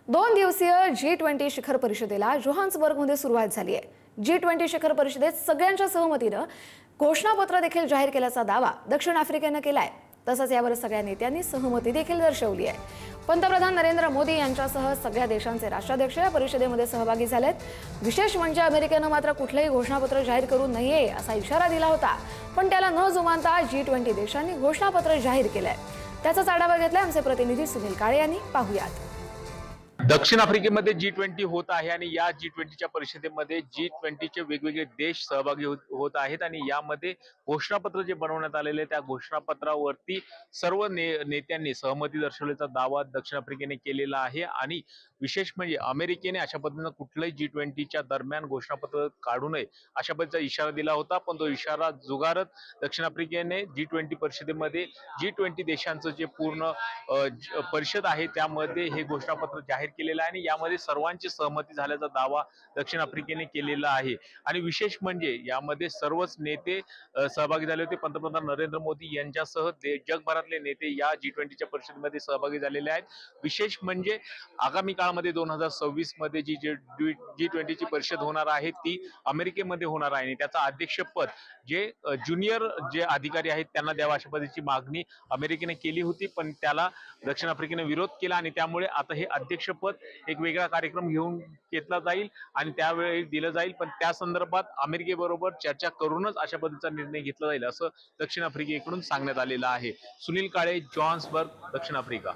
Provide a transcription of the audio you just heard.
2 दिवसीय G20 शिखर परिषदेला जोहान्सबर्गमध्ये सुरुवात झाली आहे। G20 शिखर परिषदेत सगळ्यांच्या सहमतीने घोषणापत्र देखील जाहीर केल्याचा दावा दक्षिण आफ्रिकेने केलाय। तसंच यावर सगळ्या नेत्यांनी सहमती देखील दर्शवली आहे। पंतप्रधान नरेंद्र मोदी यांच्यासह सगळ्या देशांचे राष्ट्राध्यक्ष या परिषदेमध्ये सहभागी झालेत। विशेष म्हणजे अमेरिकेने मात्र कुठलेही घोषणापत्र जाहीर करू नये असा इशारा दिला होता, पण त्याला न जुमानता G20 देशांनी घोषणापत्र जाहीर केलंय। त्याचाच आढावा घेतलाय आमचे प्रतिनिधी सुनील काळे यांनी। पाहूयात। दक्षिण आफ्रिकेमध्ये G20 होत आहे आणि या G20च्या परिषदेमध्ये G20चे वेगवेगळे देश सहभागी होत आहेत आणि यामध्ये घोषणापत्र जे बनवण्यात आलेले त्या घोषणापत्रावरती सर्व नेत्यांनी सहमती दर्शवल्याचा दावा दक्षिण आफ्रिकेने केलेला आहे। आणि विशेष म्हणजे अमेरिकेने अशा पद्धतीने कुठल्याही G20च्या दरम्यान घोषणापत्र काढू नये अशा पद्धतीचा इशारा दिला होता, पण तो इशारा जुगारत दक्षिण आफ्रिकेने G20 परिषदेमध्ये G20 देशांचं जे पूर्ण परिषद आहे त्यामध्ये हे घोषणापत्र जाहीर केलेला आहे आणि यामध्ये सर्वांची सहमती झाल्याचा दावा दक्षिण आफ्रिकेने केलेला आहे। आणि विशेष म्हणजे यामध्ये सर्वच नेते सहभागी झाले होते। पंतप्रधान नरेंद्र मोदी यांच्यासह जगभरातले नेते या G20च्या परिषदेमध्ये सहभागी झालेले आहेत। विशेष म्हणजे आगामी काळामध्ये 2026 मध्ये जी G20ची परिषद होणार आहे ती अमेरिकेमध्ये होणार आहे आणि त्याचा अध्यक्षपद जे ज्युनियर जे अधिकारी आहेत त्यांना द्यावा अशा पद्धतीची मागणी अमेरिकेने केली होती, पण त्याला दक्षिण आफ्रिकेने विरोध केला आणि त्यामुळे आता हे अध्यक्षपद एक वेगळा कार्यक्रम घेऊन घेतला जाईल आणि त्यावेळी दिलं जाईल, पण त्या संदर्भात अमेरिकेबरोबर चर्चा करूनच अशा पद्धतीचा निर्णय घेतला जाईल असं दक्षिण आफ्रिकेकडून सांगण्यात आलेलं आहे। सुनील काळे, जोहान्सबर्ग, दक्षिण आफ्रिका।